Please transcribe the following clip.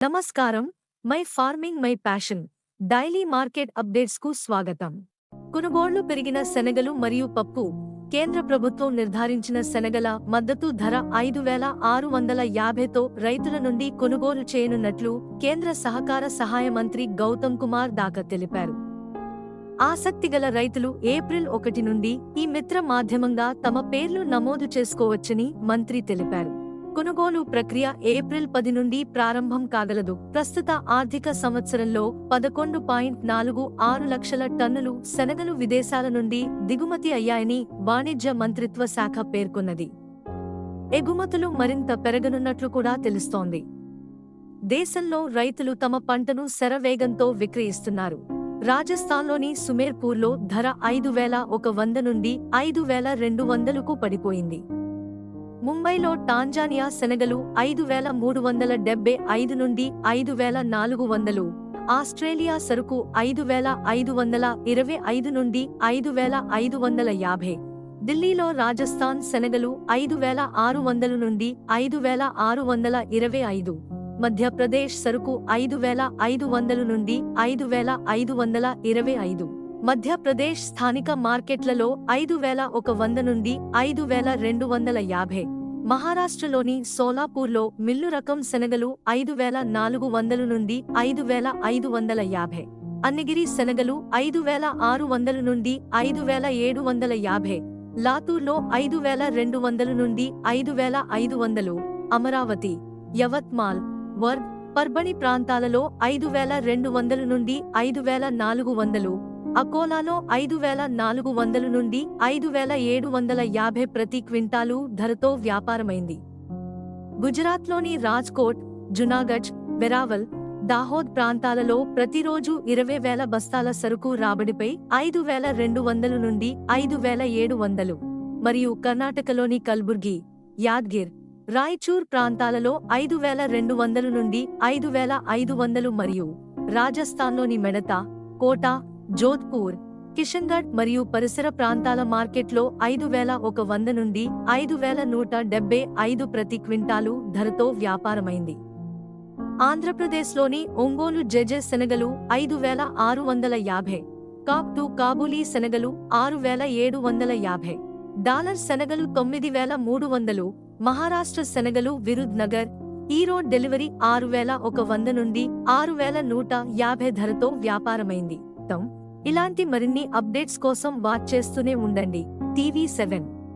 నమస్కారం. My farming my passion daily market updates కు స్వాగతం. కొనుగోళ్లు పెరిగిన శనగలు మరియు పప్పు. కేంద్ర ప్రభుత్వం నిర్ధారించిన శనగల మద్దతు ధర 5,650తో రైతుల నుండి కొనుగోలు చేయనున్నట్లు కేంద్ర సహకార సహాయ మంత్రి గౌతమ్ కుమార్ దాక తెలిపారు. ఆసక్తిగల రైతులు ఏప్రిల్ 1 నుండి ఈ మిత్ర మాధ్యమంగా తమ పేర్లు నమోదు చేసుకోవచ్చని మంత్రి తెలిపారు. కొనుగోలు ప్రక్రియ ఏప్రిల్ 10 నుండి ప్రారంభం కాగలదు. ప్రస్తుత ఆర్థిక సంవత్సరంలో 11.46 లక్షల టన్నులు శనగలు విదేశాల నుండి దిగుమతి అయ్యాయని వాణిజ్య మంత్రిత్వ శాఖ పేర్కొన్నది. ఎగుమతులు మరింత పెరగనున్నట్లు కూడా తెలుస్తోంది. దేశంలో రైతులు తమ పంటను శరవేగంతో విక్రయిస్తున్నారు. రాజస్థాన్లోని సుమేర్పూర్లో ధర 5,100 నుండి 5,200కు పడిపోయింది. ముంబైలో టాంజానియా శనగలు 5,375 నుండి 5,400, ఆస్ట్రేలియా సరుకు 5,525 నుండి 5,550, ఢిల్లీలో రాజస్థాన్ శనగలు 5,600 నుండి 5,625, మధ్యప్రదేశ్ సరుకు 5,500 నుండి 5,525, మధ్యప్రదేశ్ స్థానిక మార్కెట్లలో 5,100 నుండి 5,250, మహారాష్ట్రలోని సోలాపూర్లో మిల్లు రకం శనగలు 5,400 నుండి 5,550, అన్నగిరి శనగలు 5,600 నుండి 5,750, లాతూర్లో 5,200 నుండి 5,500, అమరావతి, యవత్మాల్, వర్ధ్, పర్బణి ప్రాంతాలలో 5,200 నుండి 5,400, అకోలాలో 5,400 నుండి 5,750 ప్రతి క్వింటాలు ధరతో వ్యాపారమైంది. గుజరాత్లోని రాజ్కోట్, జునాగఢ్, వెరావల్, దాహోద్ ప్రాంతాలలో ప్రతిరోజు 20,000 బస్తాల సరుకు రాబడిపై 5,200 నుండి 5,700, మరియు కర్ణాటకలోని కల్బుర్గి, యాద్గిర్, రాయచూర్ ప్రాంతాలలో 5,200 నుండి 5,500 మరియు రాజస్థాన్లోని మెడతా, కోటా, జోధ్పూర్, కిషన్గఢ్ మరియు పరిసర ప్రాంతాల మార్కెట్లో 5,100 నుండి 5,175 ప్రతి క్వింటాలు ధరతో వ్యాపారమైంది. ఆంధ్రప్రదేశ్లోని ఒంగోలు జెజె శనగలు 5,650, కాక్-2 కాబూలీ శనగలు 6,750, డాలర్ శనగలు 9,300, మహారాష్ట్ర శనగలు విరుద్ నగర్, ఈరోడ్ డెలివరీ 6,100 నుండి 6,150 ధరతో వ్యాపారమైంది. ఇలాంటి మరిన్ని అప్డేట్స్ కోసం వాచ్ చేస్తూనే ఉండండి టీవీ7.